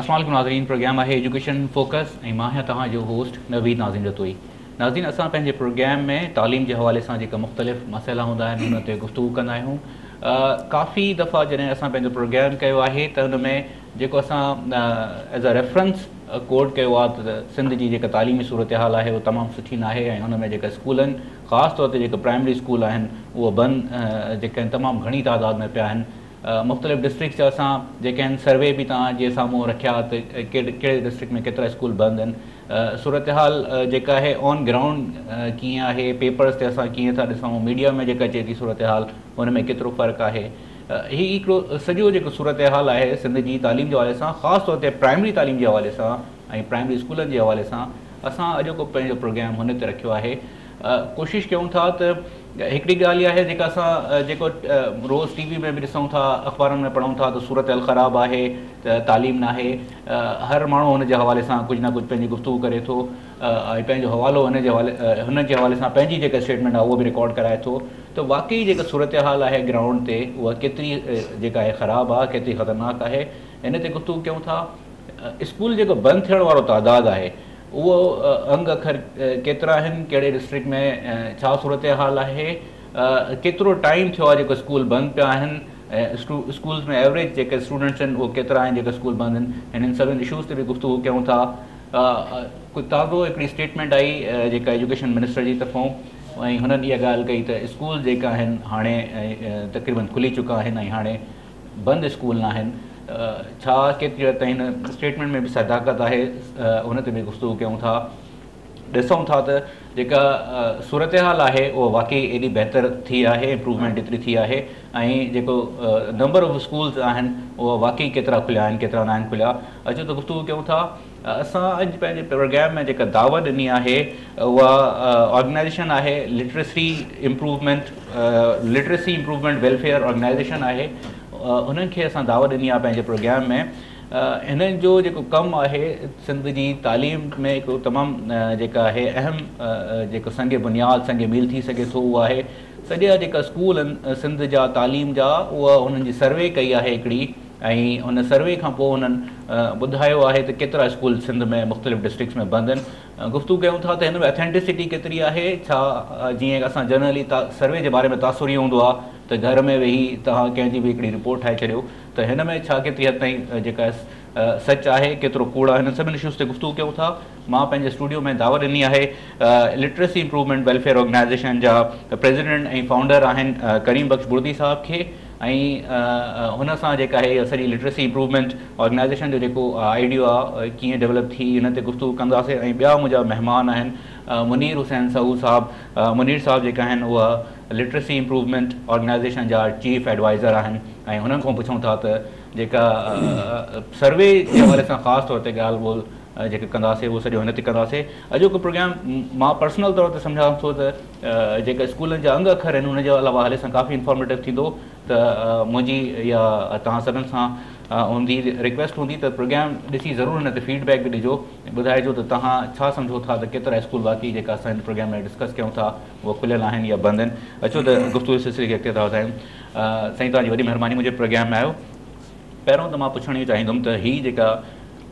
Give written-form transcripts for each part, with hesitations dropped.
अस्सलाम वालेकुम नाज़रीन, प्रोग्राम आहे एजुकेशन फोकस ऐं मां आहियां तव्हांजो होस्ट नवीद नाज़ीम रतोई। नाज़रीन, असां पंहिंजे प्रोग्राम में तालीम जे हवाले सां जेका मुख़्तलिफ़ मसइला हूंदा आहिनि हुन ते गुफ़्तगू कंदा आहियूं। काफ़ी दफ़ा जॾहिं असां पंहिंजो प्रोग्राम कयो आहे त हुन में जेको असां एज़ अ रेफरेंस कोड कयो आहे त सिंध जी जेका तालीमी सूरत हाल आहे उहा तमामु सुठी न आहे ऐं हुन में जेका स्कूलनि ख़ासि तौर ते जेके प्राइमरी स्कूल आहिनि उहे बंदि जेके आहिनि तमामु घणी तादाद में पिया आहिनि। मुख़्तलिफ़ डिस्ट्रिक्ट जा असां जेके आहिनि सर्वे बि तव्हांजे साम्हूं रखिया त कहिड़े डिस्ट्रिक्ट में केतिरा स्कूल बंदि आहिनि। सूरत हाल जेका आहे ऑन ग्राउंड कीअं आहे, पेपर्स ते असां कीअं था ॾिसूं, मीडिया में जेका अचे थी सूरत हाल हुन में केतिरो फ़र्क़ु आहे। हीउ हिकिड़ो सॼो जेको सूरत हाल आहे सिंध जी तालीम जे हवाले सां, ख़ासि तौर ते प्राइमरी तालीम जे हवाले सां ऐं प्राइमरी स्कूलनि जे हवाले सां असां अॼोको पंहिंजो प्रोग्राम हुन ते रखियो आहे। कोशिशि कयूं था त हिकिड़ी ॻाल्हि आहे जेका असां जेको रोज़ टी वी में बि ॾिसूं था, अख़बारुनि में पढ़ूं था त सूरत हाल ख़राबु आहे, त तालीम न आहे। हर माण्हू हुन जे हवाले सां कुझु न कुझु पंहिंजी गुफ़्तगू करे थो ऐं पंहिंजो हवालो हुन जे हवाले सां पंहिंजी जेका स्टेटमेंट आहे उहो बि रिकॉर्ड कराए थो। त वाक़ई जेका सूरत हाल आहे ग्राउंड ते उहा केतिरी जेका आहे ख़राबु आहे, केतिरी ख़तरनाक आहे, हिन ते गुफ़्तगू कयूं था। स्कूल जेको बंदि थियण वारो तादादु आहे उहो अंग अखर केतिरा आहिनि, कहिड़े डिस्ट्रिक्ट में छा सूरत हाल आहे, केतिरो टाइम थियो आहे जेको स्कूल बंदि पिया आहिनि, स्कूल्स में एवरेज जेके स्टूडेंट्स आहिनि उहे केतिरा आहिनि जेके स्कूल बंदि आहिनि। हिननि सभिनी इशूज़ ते बि गुफ़्तगू कयूं था। कुझु ताज़ो हिकिड़ी स्टेटमेंट आई जेका एजुकेशन मिनिस्टर जी तरफ़ां, ऐं हुननि इहा ॻाल्हि कई त स्कूल जेका आहिनि हाणे तक़रीबन खुली चुका आहिनि ऐं हाणे बंदि स्कूल न आहिनि। छा केतिरी हद ताईं हिन स्टेटमेंट में बि सदाकत आहे, हुन ते बि गुफ़्तगू कयूं था। ॾिसूं था त जेका सूरत हाल आहे उहा वाक़ई एॾी बहितर थी आहे, इम्प्रूवमेंट एतिरी थी आहे ऐं जेको नंबर ऑफ स्कूल्स आहिनि उहा वाक़ई केतिरा खुलिया आहिनि, केतिरा न आहिनि खुलिया। अचो त गुफ़्तगू कयूं था। असां अॼु पंहिंजे प्रोग्राम में जेका दावत ॾिनी आहे उहा ऑर्गेनाइज़ेशन आहे लिटरेसी इम्प्रूवमेंट वेलफेयर ऑर्गेनाइज़ेशन आहे। उन्हनि खे असां दावत ॾिनी आहे पंहिंजे प्रोग्राम में। हिननि जो जेको कमु आहे सिंध जी तालीम में हिकिड़ो तमामु जेका आहे अहम जेको संग बुनियाद संग मील थी सघे थो उहा आहे सॼा जेका स्कूल आहिनि सिंध जा तालीम जा, उहा हुननि जी सर्वे कई आहे हिकिड़ी, ऐं हुन सर्वे खां पोइ हुननि ॿुधायो आहे त केतिरा स्कूल सिंध में मुख़्तलिफ़ डिस्ट्रिक्ट्स में बंदि आहिनि। गुफ़्तगू कयूं था त हिन में ऑथेंटिसिटी केतिरी आहे। छा जीअं असां जनरली सर्वे जे बारे में तासुर इहो हूंदो आहे त घर में वेही तव्हां कंहिंजी बि हिकिड़ी रिपोर्ट ठाहे छॾियो, त हिन में छा केतिरी हद ताईं जेका सच आहे, केतिरो कूड़ आहे, हिन सभिनी इशूज़ ते गुफ़्तगू कयूं था। मां पंहिंजे स्टूडियो में दावत ॾिनी आहे लिटरेसी इम्प्रूवमेंट वेलफेयर ऑर्गेनाइज़ेशन जा प्रेसिडेंट ऐं फाउंडर आहिनि करीम बख्श बुर्दी साहब खे, ऐं हुन सां जेका आहे सॼी लिटरेसी इम्प्रूवमेंट ऑर्गेनाइज़ेशन जो जेको आइडियो आहे कीअं डेवलप थी हिन ते गुफ़्तगू कंदासीं। ऐं ॿिया मुंहिंजा महिमान आहिनि मुनीर हुसैन साहू साहब। मुनीर साहब जेका आहिनि उहा लिटरेसी इम्प्रूवमेंट ऑर्गेनाइज़ेशन जा चीफ एडवाइज़र आहिनि ऐं हुननि खां पुछूं था त जेका सर्वे जे हवाले सां ख़ासि तौर ते ॻाल्हि ॿोल जेके कंदासीं उहो सॼो हिन ते कंदासीं। अॼोको प्रोग्राम मां पर्सनल तौर ते सम्झां थो त जेके स्कूलनि जा अंग अखर आहिनि हुनजे हवाले सां काफ़ी इंफॉर्मेटिव थींदो। त मुंहिंजी इहा तव्हां सभिनि सां हूंदी रिक्वेस्ट हूंदी त प्रोग्राम ॾिसी ज़रूरु हिन ते फीडबैक बि ॾिजो, ॿुधाइजो त तव्हां छा सम्झो था त केतिरा स्कूल बाक़ी जेका असां हिन प्रोग्राम में डिस्कस कयूं था उहे खुलियल आहिनि या बंदि आहिनि। अचो त गुफ़्तगू सिलसिले खे अॻिते था वधायूं। साईं तव्हांजी वॾी महिरबानी मुंहिंजे प्रोग्राम में आयो। पहिरों त मां पुछणु इहो चाहींदुमि त हीअ जेका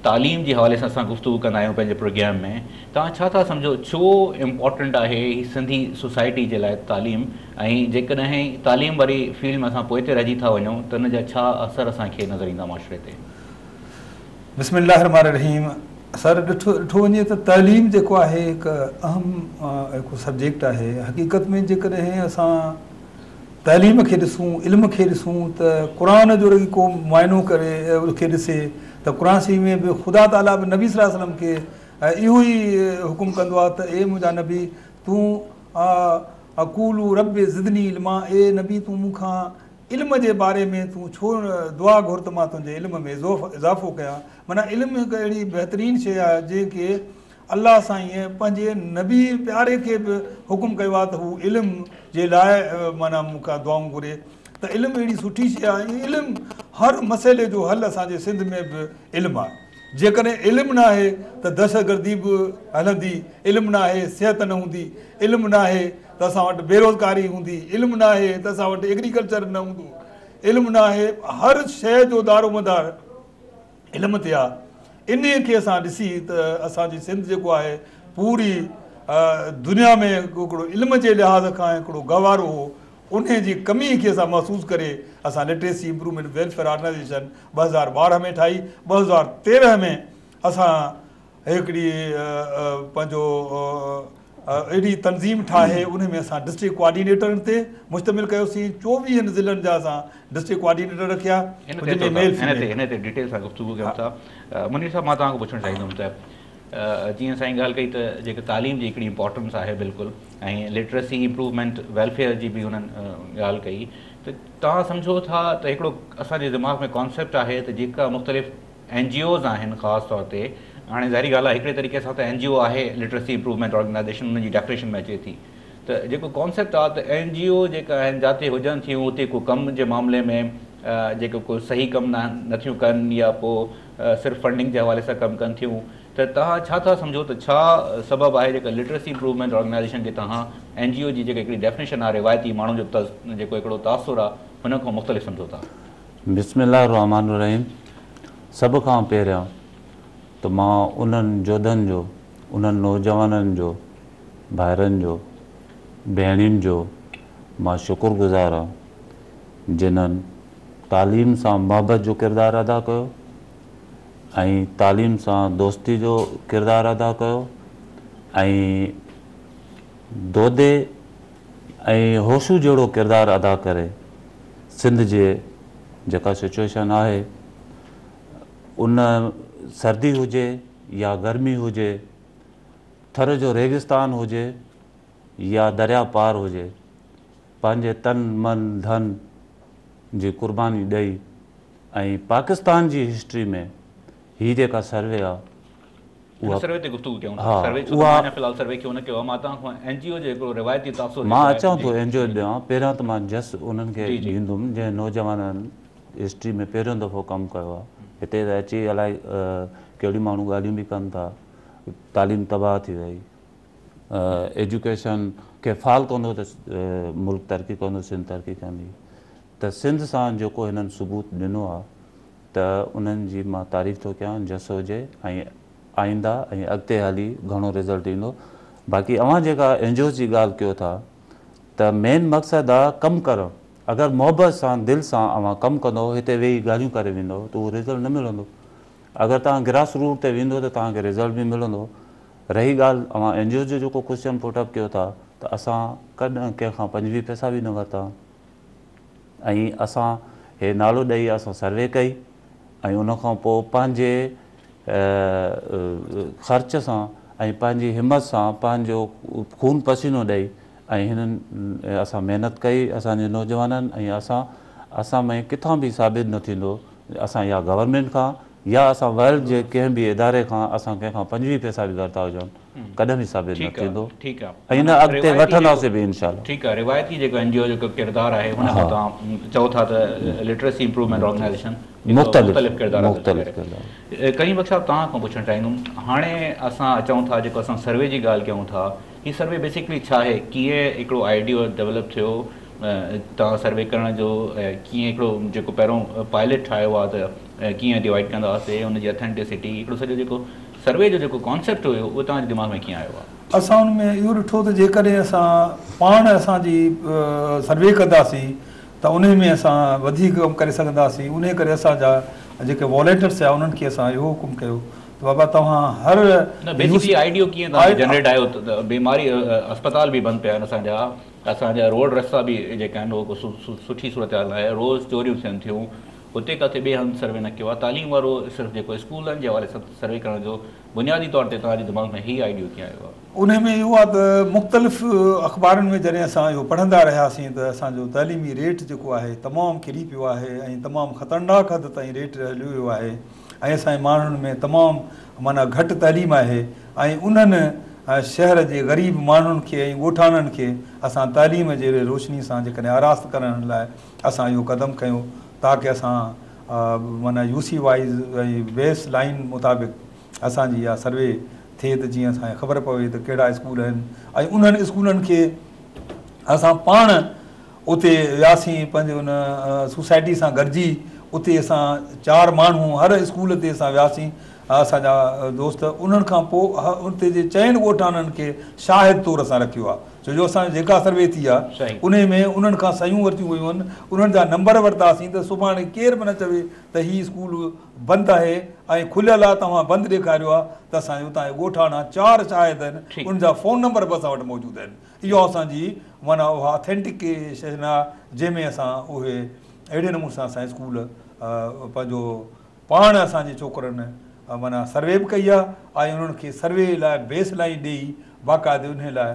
तालीम जे हवाले सां असां गुफ़्तगू कंदा आहियूं पंहिंजे प्रोग्राम में, तव्हां छा था सम्झो छो इम्पॉर्टेंट आहे ही सिंधी सोसाइटी जे लाइ तालीम, ऐं जेकॾहिं तालीम वारी फील्ड में असां पोइ ते रहिजी था वञूं त हुन जा छा असर असांखे नज़र ईंदा माशरे ते? बिस्मिल्लाहिर्रहमानिर्रहीम। सर ॾिठो वञे त तालीम जेको आहे हिकु अहम हिकु सब्जेक्ट आहे। हक़ीक़त में जेकॾहिं असां तालीम खे ॾिसूं, इल्म खे ॾिसूं त क़ुर जो रुॻो को मुआइनो करे उनखे ॾिसे त क़ुर शरीफ़ में बि ख़ुदा ताला बि नबी सल्लल्लाहु अलैहि वसल्लम खे इहो ई हुकुम कंदो आहे त ए मुंहिंजा नबी तूं अक़ूलु रब ज़िदनी इल्मा, ए नबी तूं मूंखां इल्म जे बारे में तूं छो दुआ घुर त मां तुंहिंजे इल्म में इज़ाफ़ो कयां। माना इल्मु हिकु अहिड़ी बहितरीनु शइ आहे जंहिंखे अलाह साईं पंहिंजे नबी प्यारे खे बि हुकुम कयो आहे त हू इल्मु जे लाइ माना मूंखां दुआऊं घुरे। त इल्मु अहिड़ी सुठी शइ आहे। इल्मु हर मसइले जो हल असांजे सिंध में बि इल्मु आहे। जेकॾहिं इल्मु न आहे त दहशतगर्दी बि हलंदी, इल्मु न आहे सिहत न हूंदी, इल्मु न आहे त असां वटि बेरोज़गारी हूंदी, इल्मु न आहे त असां वटि एग्रीकल्चर न हूंदो, इल्मु न आहे हर शइ जो दारो मदार इल्म ते आहे। इन खे असां ॾिसी त असांजी सिंध जेको आहे पूरी दुनिया में हिकिड़ो इल्म जे लिहाज़ खां हिकिड़ो गवारो हो, उन जी कमी खे असां महसूसु करे असां लिटरेसी इम्प्रूवमेंट वेलफेयर ऑर्गेनाइज़ेशन 2012 में ठाही। 2013 में असां हिकिड़ी पंहिंजो अहिड़ी तनज़ीम ठाहे, उन में असां डिस्ट्रिक्ट कोऑर्डिनेटरनि ते मुश्तमिल कयोसीं। 24 ज़िलनि जा असां डिस्ट्रिक्ट कोऑर्डिनेटर रखिया। हिन ते डिटेल सां गुफ़्तगू कयूं था। मुनीर साहब, मां तव्हांखां पुछणु चाहींदुमि त जीअं साईं ॻाल्हि कई त जेके तालीम जी हिकिड़ी इंपॉर्टेंस आहे बिल्कुलु, ऐं लिटरेसी इम्प्रूवमेंट वेलफेयर जी बि हुननि ॻाल्हि कई, त तव्हां सम्झो था त हिकिड़ो असांजे दिमाग़ में कॉन्सेप्ट आहे त जेका मुख़्तलिफ़ NGOs आहिनि ख़ासि तौर ते, हाणे ज़ाहिरी ॻाल्हि आहे हिकिड़े तरीक़े सां त NGO आहे लिटरेसी इम्प्रूवमेंट ऑर्गेनाइज़ेशन, उनजी डेफिनेशन में अचे थी। त जेको कॉन्सेप्ट आहे त NGO जेका आहिनि जिते हुजनि थियूं उते को कम जे मामले में जेको को सही कमु नथियूं कनि या पोइ सिर्फ़ु फंडिंग जे हवाले सां कमु कनि थियूं, त तव्हां छा था सम्झो त छा सबबु आहे जेका लिटरेसी इम्प्रूवमेंट ऑर्गेनाइज़ेशन खे तव्हां NGO जी जेका हिकिड़ी डेफिनेशन आहे रिवायती माण्हुनि जो जेको हिकिड़ो तासुर आहे हुन खां मुख़्तलिफ़ सम्झो था? बिस्मिल्लाह रहमान रहीम। सभ खां पहिरियां त मां उन्हनि जोधनि जो, उन्हनि नौजवाननि जो, भाइरनि जो, भेणियुनि जो मां शुक्रगुज़ार आहियां जिन्हनि तालीम सां मोहबत जो किरदारु अदा कयो ऐं तालीम सां दोस्ती जो किरदारु अदा कयो ऐं दोदे ऐं होशू जहिड़ो किरदारु अदा करे सिंध जे जेका सिचुएशन आहे, उन सर्दी हुजे या गर्मी हुजे, थर जो रेगिस्तान हुजे या दरिया पार हुजे, पंहिंजे तन मन धन जी कुर्बानी ॾेई ऐं पाकिस्तान जी हिस्ट्री में ही जेका सर्वे आहे उहा सर्वे ते गुफ़्तगू कयूं था। हाँ, सर्वे फ़िलहाल सर्वे कयो न कयो, मां तव्हां खां NGO जो हिकिड़ो रिवायती तासुर मां अचां थो NGO ॾियां। पहिरियां त मां जस्ट उन्हनि खे ॾींदुमि जंहिं नौजवाननि हिस्ट्री में पहिरियों दफ़ो कमु कयो आहे। हिते त अची अलाए कहिड़ी माण्हू ॻाल्हियूं बि कनि था, तालीम तबाह थी वई, एजुकेशन खे फाल कंदो त मुल्क तरक़ी कंदो, सिंध तरक़ी कंदी। त सिंध सां जेको हिननि सबूत ॾिनो आहे त उन्हनि जी मां तारीफ़ थो कयां, जस हुजे ऐं आईंदा ऐं अॻिते हली घणो रिज़ल्ट ईंदो। बाक़ी अव्हां जेका NGOs जी ॻाल्हि कयो था त मेन मक़सदु आहे कमु करणु। अगरि मोहबत सां दिलि सां अव्हां कमु कंदो, हिते वेही ॻाल्हियूं करे वेंदो त उहो रिज़ल्ट न मिलंदो। अगरि तव्हां ग्रास रूट ते वेंदो त तव्हांखे रिज़ल्ट बि मिलंदो। रही ॻाल्हि अव्हां NGOs जो जेको क्वेश्चन पुटअप कयो था, त असां कॾहिं कंहिंखां 25 पैसा बि न वरिता ऐं असां हे नालो ॾेई असां सर्वे कई ऐं उनखां पोइ पंहिंजे ख़र्च सां ऐं पंहिंजी हिमत सां पंहिंजो खून पसीनो ॾेई ऐं हिननि असां महिनत कई असांजे नौजवाननि, ऐं असां में किथां बि साबित न थींदो असां या गवर्नमेंट खां या असां वर्ल्ड जे कंहिं बि इदारे खां असां कंहिंखां 25 पैसा बि वरिता हुजनि, कॾहिं बि साबित न थींदो। ठीकु आहे, ऐं हिन अॻिते वठंदासीं बि इंशाल्लाह। ठीकु आहे। रिवायती जेको NGO जो किरदारु आहे हुन खां तव्हां चओ था त लिटरेसी इम्प्रूवमेंट ऑर्गेनाइज़ेशन मुख़्तलिफ़ किरदारु। करीम बख़्श साहब, तव्हां खां पुछणु चाहींदुमि, हाणे असां अचूं था जेको असां सर्वे जी ॻाल्हि कयूं था, हीअ सर्वे बेसिकली छा आहे, कीअं हिकिड़ो आइडियो डेवलप थियो तव्हां सर्वे करण जो, कीअं हिकिड़ो जेको पहिरियों पायलट ठाहियो आहे त कीअं डिवाइड कंदा हुआसीं, हुनजी ऑथेंटिसिटी, हिकिड़ो सॼो जेको सर्वे जो जेको कॉन्सेप्ट हुयो उहो तव्हांजे दिमाग़ में कीअं आयो आहे? असां हुन में इहो ॾिठो त जेकॾहिं असां पाण असांजी सर्वे कंदासीं त उन में असां वधीक कमु करे सघंदासीं। उन करे असांजा जेके वॉलेंटियर्स आहे उन्हनि खे असां इहो हुकुम कयो त बाबा तव्हां हर आइडियो कीअं तव्हां जनरेट आयो त बीमारी अस्पताल बि बंदि पिया आहिनि, असांजा रोड रस्ता बि जेके आहिनि उहो सुठी सूरत हाल आहे, रोज़ चोरियूं थियनि थियूं, हुते किथे ॿिए हंधि सर्वे न कयो आहे। तालीम वारो सिर्फ़ु जेको स्कूलनि जे हवाले सां सर्वे करण जो बुनियादी तौर ते तव्हांजे दिमाग़ में हीअ आइडियो कीअं आयो आहे? उन में इहो आहे त मुख़्तलिफ़ अख़बारनि में जॾहिं असां इहो पढ़ंदा रहियासीं त असांजो तइलीमी रेट जेको आहे तमामु किरी पियो आहे ऐं तमामु ख़तरनाक हद ताईं रेट हलियो वियो आहे ऐं असांजे माण्हुनि में तमामु माना घटि तइलीम आहे ऐं उन्हनि शहर जे ग़रीब माण्हुनि खे ऐं ॻोठाणनि खे असां तइलीम जे रोशनी सां जेकॾहिं आरास्त करण लाइ असां इहो क़दमु कयूं ताकी असां माना UC वाइज़ ऐं बेस लाइन मुताबिक़ असांजी इहा सर्वे थिए त जीअं असांखे ख़बर पवे त कहिड़ा स्कूल आहिनि ऐं उन्हनि स्कूलनि खे असां पाण उते वियासीं पंहिंजे उन सोसाइटी सां गॾिजी। उते असां 4 माण्हू हर स्कूल ते असां वियासीं असांजा दोस्त उन्हनि खां पोइ उते जे चइनि ॻोठाणनि खे शाहिद तौर असां रखियो आहे, छो जो असां जेका सर्वे थी आहे उन में उन्हनि खां सयूं वरितियूं वियूं आहिनि, उन्हनि जा नंबर वरितासीं त सुभाणे केर बि न चवे त हीउ स्कूल बंदि आहे ऐं खुलियल आहे, तव्हां बंदि ॾेखारियो आहे, त असांजे हुतां जा ॻोठाणा 4 शाहिद आहिनि, उन जा फ़ोन नंबर बि असां वटि मौजूदु आहिनि। इहो असांजी माना उहा ऑथेंटिकेशन आहे जंहिंमें असां उहे अहिड़े नमूने सां असांजे स्कूल पंहिंजो पाण असांजे छोकिरनि माना सर्वे बि कई आहे ऐं उन्हनि खे सर्वे लाइ बेस लाइन ॾेई बाक़ाइदे उन लाइ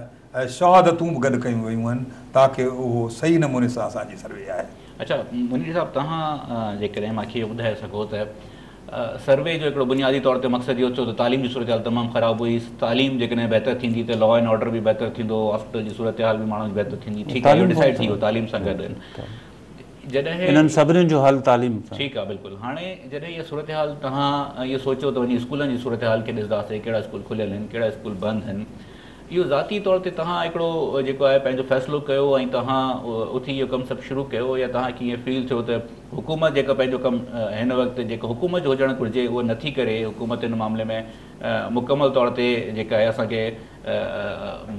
शहादतूं बि गॾु कयूं वयूं आहिनि ताकी उहो सही नमूने सां असांजी सर्वे आहे। अच्छा मुनीर साहब, तव्हां जेकॾहिं मूंखे ॿुधाए सघो त सर्वे जो हिकिड़ो बुनियादी तौर ते मक़सदु इहो थियो त तालीम जी सूरत हाल तमामु ख़राबु हुई, तालीम जेकॾहिं बहितर थींदी त लॉ एंड ऑर्डर बि बहितर थींदो, हॉस्पिटल जी सूरत हाल बि माण्हुनि जी बहितर थींदी, ठीकु आहे, इहो डिसाइड थी वियो तालीम सां गॾु। जॾहिं इन्हनि सभिनीनि जो हल तालीम सां, ठीकु आहे, बिल्कुलु। हाणे जॾहिं इहा सूरत हाल तव्हां इहो सोचियो त वञी स्कूलनि जी सूरत हाल खे ॾिसंदासीं, कहिड़ा स्कूल खुलियल आहिनि, कहिड़ा स्कूल बंदि आहिनि, इहो ज़ाती तौर ते तव्हां हिकिड़ो जेको आहे पंहिंजो फ़ैसिलो कयो ऐं तव्हां उथी इहो कमु सभु शुरू कयो, या तव्हांखे ईअं फील थियो त हुकूमत जेका पंहिंजो कमु हिन वक़्तु जेको हुकूमत जो हुजणु घुरिजे उहो नथी करे, हुकूमत हिन मामले में मुकमल तौर ते जेका आहे असांखे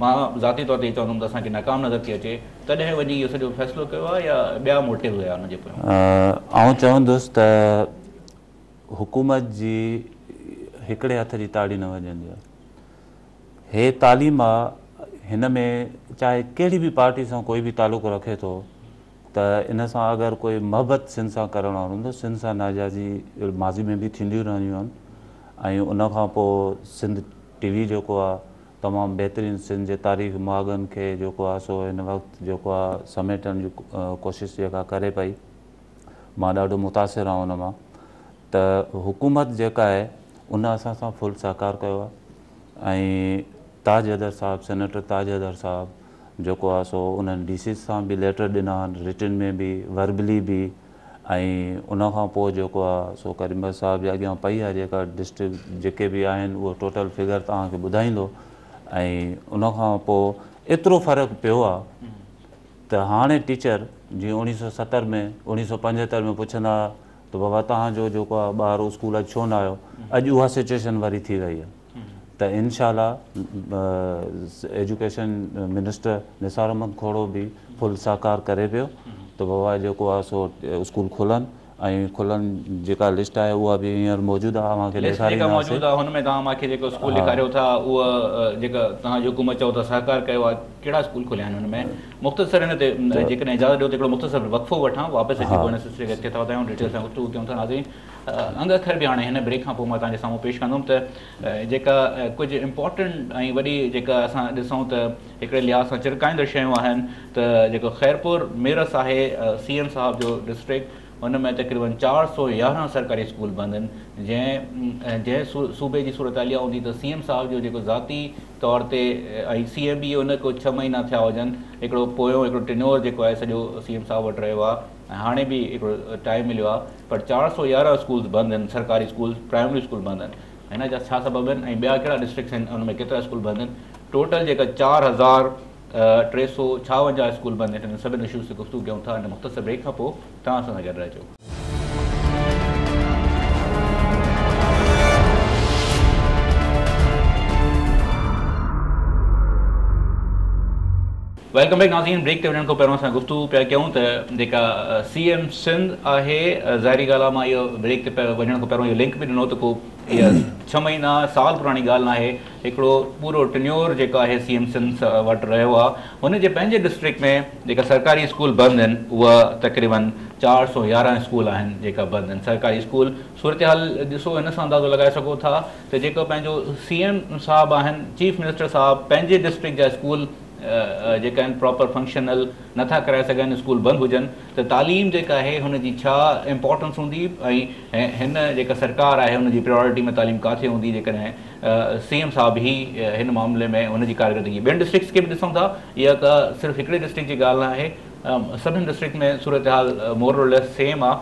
मां ज़ाती तौर ते चवंदुमि त असांखे नाकाम नज़र थी अचे, तॾहिं वञी इहो सॼो फ़ैसिलो कयो आहे या ॿिया मोटिव हुया हुनजे पोयां? आउं चवंदुसि त हुकूमत जी हिकिड़े हथ जी ताड़ी न वॼंदी आहे। हे तालीम आहे, हिन में चाहे कहिड़ी बि पार्टी सां कोई बि तालुक़ु रखे थो त इन सां अगरि कोई मोहबत सिंध सां करणु वारो हूंदो, सिंध सां नाजाइज़ी माज़ी में बि थींदियूं रहंदियूं आहिनि ऐं उनखां पोइ सिंध TV जेको आहे तमामु बहितरीनु सिंध जे तारीख़ मुआगनि खे जेको आहे सो हिन वक़्तु जेको आहे समेटण जी कोशिशि जेका करे पई, मां ॾाढो मुतासिर आहियां उन मां। त हुकूमत जेका आहे उन असां सां फुल सहकार कयो आहे ऐं ताज हैदर साहब, सेनेटर ताज हैदर साहब जेको आहे सो उन्हनि DC सां बि लेटर ॾिना आहिनि, रिटन में बि, वर्बली बि, ऐं उनखां पोइ जेको आहे सो करीम साहब जे अॻियां पई आहे जेका डिस्ट्रिक्ट जेके बि आहिनि उहो टोटल फिगर तव्हांखे ॿुधाईंदो। ऐं उनखां पोइ एतिरो फ़र्क़ु पियो आहे त हाणे टीचर जीअं 1970 में 1975 में पुछंदा त बाबा तव्हांजो जेको आहे ॿारु स्कूल अॼु छो न आयो, अॼु उहा सिचुएशन वरी थी वई आहे। त इंशाअल्लाह एजुकेशन मिनिस्टर निसार अहमद खोड़ो बि फुल सहकार करे पियो त बाबा जेको आहे सो स्कूल खुलनि ऐं खुलनि जेका लिस्ट आहे उहा बि हींअर मौजूदु आहे, मूंखे ॾेखारींदासीं। हुनमें तव्हां मूंखे जेको स्कूल ॾेखारियो था उहा जेका तव्हांजी हुकूमत चओ था सहकार कयो आहे, कहिड़ा स्कूल खुलिया आहिनि हुनमें? मुख़्तसर हिन ते जेकॾहिं इजाज़त ॾियो त हिकिड़ो मुख़्तसर वक़फ़ो वठां, वापसि अची पोइ हिन सिलसिले खे अॻिते था वधायूं, डिटेल सां गुफ़्तगू कयूं था। नाज़रीन अंग अखर बि हाणे हिन ब्रेक खां पोइ मां तव्हांजे साम्हूं पेश कंदुमि त जेका कुझु इम्पॉर्टेंट ऐं वॾी जेका असां ॾिसूं त हिकिड़े लिहाज़ सां चिरकाईंदड़ शयूं आहिनि त जेको ख़ैरपुर मेरस आहे CM साहब जो डिस्ट्रिक्ट, हुन में तक़रीबन 411 सरकारी स्कूल बंदि आहिनि। जंहिं सूबे जी सूरत हाल इहा हूंदी त CM साहब जो जेको ज़ाती तौर ते ऐं CM बि हुन को 6 महीना थिया हुजनि, हिकिड़ो पोयों हिकिड़ो टेन्योर जेको आहे सॼो CM साहब वटि रहियो आहे ऐं हाणे बि हिकिड़ो टाइम मिलियो आहे, पर 411 स्कूल्स बंदि आहिनि, सरकारी स्कूल, प्राइमरी स्कूल बंदि आहिनि। हिन जा छा सबब आहिनि ऐं ॿिया कहिड़ा डिस्ट्रिक्ट्स आहिनि हुन में केतिरा स्कूल बंदि आहिनि? टोटल जेका 4356 स्कूल बंदि आहिनि। सभिनी इशूज़ ते गुफ़्तगू कयूं था हिन मुख़्तसर ब्रेक खां पोइ। तव्हां सां गॾु रहिजो। वेलकम बैक नाज़रीन। ब्रेक ते वञण खां पहिरियों असां गुफ़्तगू पिया कयूं त जेका CM सिंध आहे, ज़ाहिरी ॻाल्हि आहे मां इहो ब्रेक ते वञण खां पहिरियों इहो लिंक बि ॾिनो त को इहा 6 महीना साल पुराणी ॻाल्हि न आहे, हिकिड़ो पूरो टेन्योर जेको आहे CM सिंध वटि रहियो आहे। हुनजे पंहिंजे डिस्ट्रिक्ट में जेका सरकारी स्कूल बंदि आहिनि उहा तक़रीबन 411 स्कूल आहिनि जेका बंदि आहिनि सरकारी स्कूल। सूरत हाल ॾिसो, हिन सां अंदाज़ो लॻाए सघो था त जेको पंहिंजो CM साहब आहिनि, चीफ मिनिस्टर साहब, पंहिंजे डिस्ट्रिक्ट जा स्कूल जेका आहिनि प्रॉपर फंक्शनल नथा कराए सघनि, स्कूल बंदि हुजनि, त तालीम जेका आहे हुनजी छा इम्पोर्टेंस हूंदी ऐं हिन जेका सरकार आहे हुनजी प्रायोरिटी में तालीम किथे हूंदी जेकॾहिं CM साहब ई हिन मामले में हुनजी कारकर्दगी। ॿियनि डिस्ट्रिक्ट्स खे बि ॾिसूं था, इहा का सिर्फ़ु हिकिड़े डिस्ट्रिक्ट जी ॻाल्हि न आहे, सभिनी डिस्ट्रिक्ट में सूरत हाल मोर और लेस सेम आहे।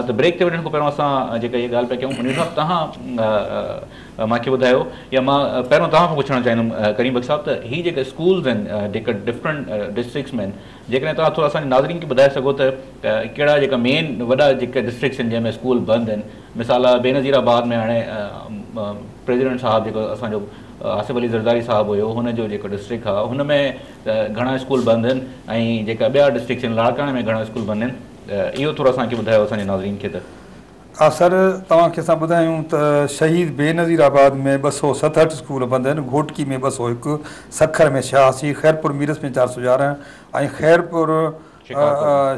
त ब्रेक ते वञण खां पहिरियों असां जेका इहा ॻाल्हि पिया कयूं मुनीर साहब तव्हां मूंखे ॿुधायो या मां पहिरियों तव्हां खां पुछणु चाहींदुमि करीम बख़्श साहब त हीअ जेके स्कूल्स आहिनि जेका डिफरेंट डिस्ट्रिक्ट्स में आहिनि जेकॾहिं तव्हां थोरो असांजे नाज़रीन खे ॿुधाए सघो त कहिड़ा जेका मेन वॾा जेके डिस्ट्रिक्ट्स आहिनि जंहिंमें स्कूल बंदि आहिनि। मिसाल आहे बेनज़ीराबाद में हाणे प्रेसिडेंट साहिबु जेको असांजो आसिफ अली ज़रदारी साहिबु हुयो हुनजो जेको डिस्ट्रिक्ट आहे हुन में घणा स्कूल बंदि आहिनि ऐं जेका ॿिया डिस्ट्रिक्ट्स आहिनि लाड़काणे में घणा स्कूल बंदि आहिनि इहो थोरो असांखे ॿुधायो असांजे नाज़रीन खे। त हा सर, तव्हांखे असां ॿुधायूं त शहीद बेनज़ीराबाद में 267 स्कूल बंदि आहिनि, घोटकी में 201, सखर में 86, ख़ैरपुर मीरस में 411 ऐं ख़ैरपुर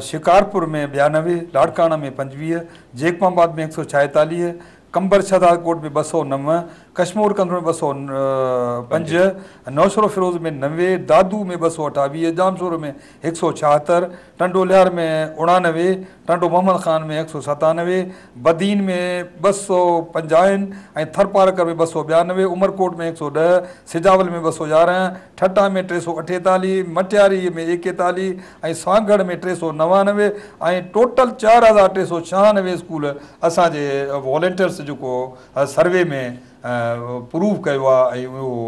शिकारपुर में 92, लाड़काना में 25, जेकमाबाद में 146, कंबर शहदादकोट में 209, कश्मीर कंदड़ में 205, नौशरो फिरोज़ में 90, दादू में 228, जामशोर में 176, टंडोलियार में 89, टंडो मोहम्मद ख़ान में 197, बदीन में 250 ऐं थरपारकर में 292, उमरकोट में 110, सिजावल में 211, ठट्टा में 348, मटियारी में 41 ऐं सांगड़ में 399 ऐं टोटल 4396 स्कूल असांजे वॉलंटियर्स जेको सर्वे में प्रूव कयो आहे ऐं उहो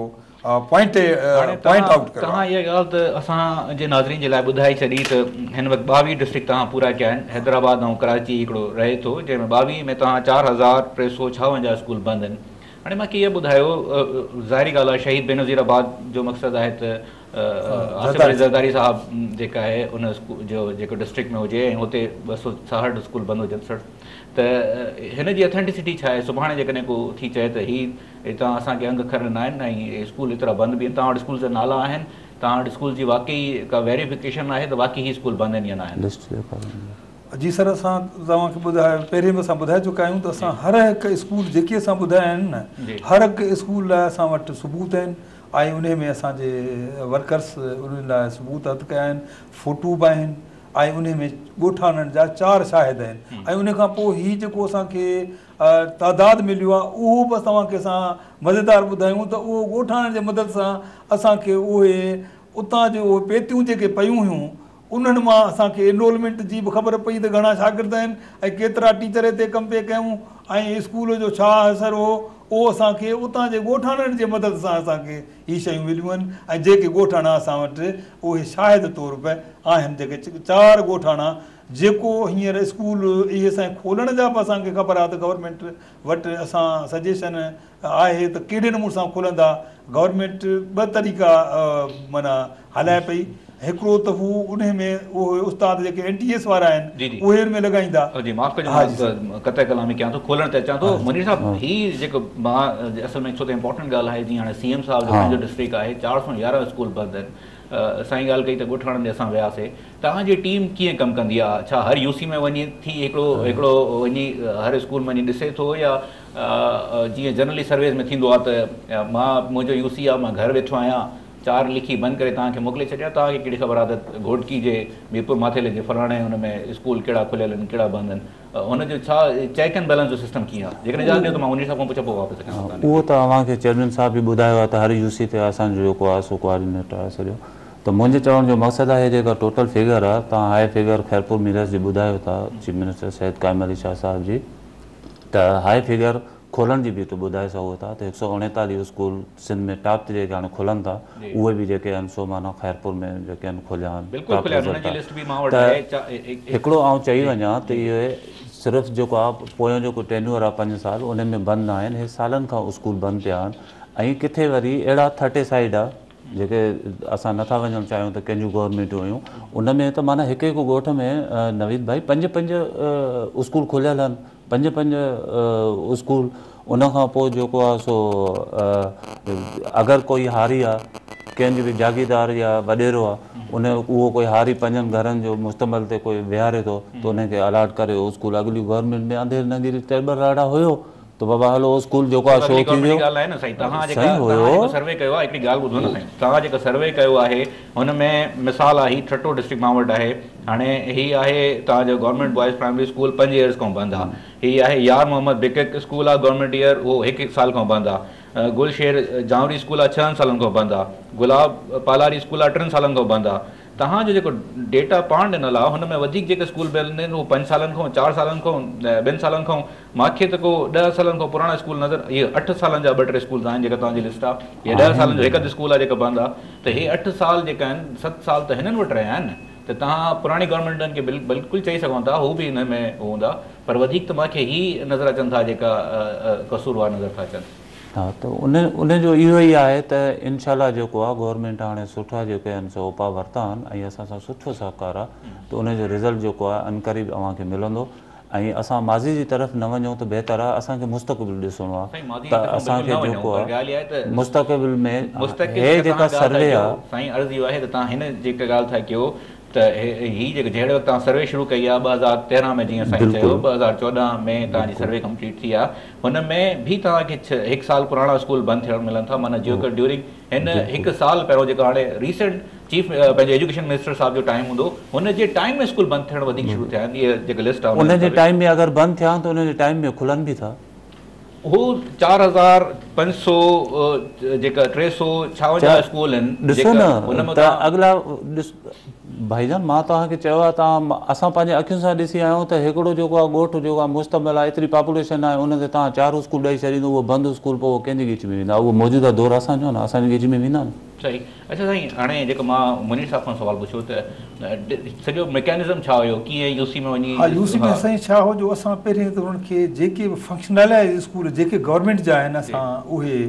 पॉइंट आउट कयो। तव्हां इहा ॻाल्हि त असांजे नाज़रीन जे लाइ ॿुधाए छॾी त हिन वक़्तु 22 डिस्ट्रिक्ट तव्हां पूरा कया आहिनि। हैदराबाद ऐं कराची हिकिड़ो रहे थो जंहिंमें 22 में तव्हां 4356 स्कूल बंदि आहिनि। हाणे मूंखे इहो ॿुधायो, ज़ाहिरी ॻाल्हि आहे शहीद बेनज़ीराबाद जो मक़सदु आहे त आसिफ अली ज़रदारी साहिबु जेका आहे उन स्कूल जो जेको डिस्ट्रिक्ट में हुजे ऐं हुते 266 स्कूल बंदि हुजनि। त हिन जी ऑथेंटिसिटी छा आहे? सुभाणे जेकॾहिं को थी चए त हीअ हितां असांखे अंग खर न आहिनि ऐं स्कूल एतिरा बंदि बि आहिनि, तव्हां वटि स्कूल जा नाला आहिनि, तव्हां वटि स्कूल जी वाक़ई का वेरिफिकेशन आहे त वाक़ई हीअ स्कूल बंदि आहिनि या न आहिनि? जी सर, असां तव्हांखे ॿुधायो पहिरीं बि असां ॿुधाए चुका आहियूं त असां हर हिकु स्कूल जेके असां ॿुधाया आहिनि न हर हिकु स्कूल लाइ असां वटि सबूत आहिनि ऐं उन में असांजे वर्कर्स उन लाइ सबूत हथु कया आहिनि, फ़ोटू बि आहिनि ऐं उन में ॻोठाणनि जा 4 शाहिद आहिनि ऐं उन खां पोइ हीअ जेको असांखे तादाद मिलियो आहे उहो बि तव्हांखे असां मज़ेदार ॿुधायूं त उहो ॻोठाणनि जे मदद सां असांखे उहे उतां जो उहे पेतियूं जेके पयूं हुयूं उन्हनि मां असांखे एनरोलमेंट जी बि ख़बर पई त घणा शागिर्द आहिनि ऐं केतिरा टीचर हिते कम पिया कयूं ऐं स्कूल जो छा असरु हो उहो असांखे उतां जे ॻोठाणनि जे मदद सां असांखे हीअ शयूं मिलियूं आहिनि ऐं जेके ॻोठाणा असां वटि उहे शाहिद तौर पे आहिनि, जेके 4 ॻोठाणा जेको हींअर स्कूल इहे असांजे खोलण जा बि असांखे ख़बर आहे त गवर्नमेंट वटि असां सजेशन आहे त कहिड़े नमूने सां खोलंदा। गवर्नमेंट 2 तरीक़ा माना हलाए पई, हिकिड़ो त हू उन में उहे उस्ताद जेके NTS वारा आहिनि उहे में लॻाईंदा। जी माफ़ कजो, कतई कलामी कयां थो, खोलण ते अचां थो। मुनीर साहब, हीअ जेको मां असल में छो त इम्पोर्टेंट ॻाल्हि आहे, जीअं हाणे CM साहिब जो पंहिंजो डिस्ट्रिक्ट आहे 411 स्कूल बंदि आहिनि। असांजी ॻाल्हि कई त ॻोठाणनि ते असां वियासीं, तव्हांजी टीम कीअं कमु कंदी आहे? छा हर UC में वञी थी हिकिड़ो वञी हर स्कूल में वञी ॾिसे थो या जीअं जनरली सर्वेस में थींदो आहे त मुंहिंजो UC आहे, मां घरु वेठो आहियां, 4 लिखी बंदि करे तव्हांखे मोकिले छॾिया, तव्हांखे कहिड़ी ख़बर आहे त घोटकी जे मीरपुर माथेले जे फलाणे हुन में स्कूल कहिड़ा खुलियल आहिनि कहिड़ा बंदि आहिनि, हुनजो छा चेक एंड बैलेंस जो सिस्टम कीअं आहे? जेकॾहिं ॼाण ॾियो त मां उन सां पुछां पोइ वापसि अचां। उहो त तव्हांखे चेयरमैन साहिब बि ॿुधायो आहे त हर UC ते असांजो जेको आहे सो कोऑर्डिनेटर आहे सॼो। त मुंहिंजे चवण जो मक़सदु आहे जेका टोटल फिगर आहे, तव्हां हाई फिगर ख़ैरपुर मीरस जी ॿुधायो था चीफ मिनिस्टर सैयद क़ाइम अली शाह साहिब जी, त हाई फिगर खोलण जी बि त ॿुधाए सघो था त 139 स्कूल सिंध में टॉप ते जेके हाणे खुलनि था उहे बि जेके आहिनि सो माना ख़ैरपुर में जेके आहिनि खुलिया आहिनि। त हिकिड़ो आउं चई वञा त इहे सिर्फ़ु जेको आहे पोयों जेको टेन्यूअर आहे 5 साल उन में बंदि आहिनि, हे सालनि खां स्कूल बंदि थिया आहिनि ऐं किथे वरी अहिड़ा 30 साइड आहे जेके असां नथा वञणु चाहियूं त कंहिंजूं गवर्नमेंटूं हुयूं उन में त माना हिकु हिकु ॻोठ में नवीद भाई 5 स्कूल खुलियल आहिनि, 5 स्कूल। उन खां पोइ जेको आहे सो अगरि कोई हारी आहे कंहिंजो बि जागीदार या वॾेरो आहे उहो कोई हारी 5 घरनि जो मुश्तमल ते कोई विहारे थो त उनखे अलाट करे उहो स्कूल अॻिली गवर्नमेंट में अंधेर नगीरी टेबराड़ा हुयो त बाबा हलो स्कूल जेको आहे शो थी वियो। तव्हां जेको सर्वे कयो आहे, हिकिड़ी ॻाल्हि ॿुधो न साईं, तव्हां जेको सर्वे कयो आहे हुन में मिसाल आहे, हीअ ठट्टो डिस्ट्रिक्ट मां वटि आहे, हाणे हीअ आहे तव्हांजो government boys primary school 5 years खां बंदि आहे, हीअ आहे यार मोहम्मद बिकिक स्कूल आहे गवर्नमेंट ईयर, उहो 1 साल खां बंदि आहे, गुलशेर जावरी स्कूल आहे 6 सालनि खां बंदि आहे, गुलाब पालारी स्कूल आहे 3 सालनि खां बंदि आहे, तव्हांजो जेको डेटा पाण ॾिनल आहे हुन में वधीक जेके स्कूल आहिनि उहो 5 सालनि खां 4 सालनि खां 2 सालनि खां मूंखे त को 10 सालनि खां पुराणा स्कूल नज़र इहे 8 सालनि जा 2-3 स्कूल आहिनि जेका तव्हांजी लिस्ट आहे इहे 10 सालनि जो हिकु स्कूल आहे जेका बंदि आहे त इहे 8 साल जेका आहिनि 7 साल त हिननि वटि रहिया आहिनि त तव्हां पुराणी गवर्नमेंटनि खे बिल्कुलु चई सघो था हू बि हिन में हूंदा पर वधीक त मूंखे ई नज़र अचनि था जेका कसूरवार नज़र था अचनि हा त उन जो इहो ई आहे त इनशाला जेको आहे गवर्नमेंट हाणे सुठा जेके आहिनि सो उपा वरिता आहिनि ऐं असां सां सुठो सहकार आहे त उनजो रिज़ल्ट जेको आहे अनक़रीब अव्हांखे मिलंदो ऐं असां माज़ी जी तरफ़ न वञूं त बहितर आहे असांखे मुस्तक़बिल ॾिसणो आहे त असांखे जेको आहे मुस्तक़बिल में हे जेका सर्वे आहे साईं अर्ज़ु इहो आहे त तव्हां हिन जेका ॻाल्हि था कयो त हीअ जेके जहिड़े वक़्तु तव्हां सर्वे शुरू कई आहे 2013 में जीअं साईं चयो 2014 में तव्हांजी सर्वे कंप्लीट थी आहे हुन में बि तव्हांखे 1 साल पुराणा स्कूल बंदि थियण मिलनि था माना जेको ड्यूरिंग हिन 1 साल पहिरियों जेको हाणे रीसेंट चीफ पंहिंजे एजुकेशन मिनिस्टर साहिब जो टाइम हूंदो हुन जे टाइम में स्कूल बंदि थियण वधीक शुरू थिया आहिनि इहे जेके लिस्ट आहे उन जे टाइम में अगरि बंदि थिया त उन जे टाइम में खुलनि बि था हू 4500 जेका 356 स्कूल आहिनि ॾिसो न त अॻिला भाईजान मां तव्हांखे चयो आहे तव्हां असां पंहिंजे अखियुनि सां ॾिसी आया आहियूं त हिकिड़ो जेको आहे ॻोठु जेको आहे मुश्तमिल आहे एतिरी पॉपुलेशन आहे उन ते तव्हां 4 स्कूल ॾेई छॾींदो उहो बंदि स्कूल पोइ कंहिंजे गिच में वेंदा उहो मौजूदा दौर असांजो न असांजे गिच में वेंदा न सही अच्छा साईं हाणे जेको मां मुनीर साहिब खां सुवालु पुछियो त सॼो मैकेनिज़म छा हुयो कीअं यूसी में वञी हा यूसी में साईं छा हो जो असां पहिरीं त उन्हनि खे जेके बि फंक्शनलाइज़ स्कूल जेके गवर्नमेंट जा आहिनि असां उहे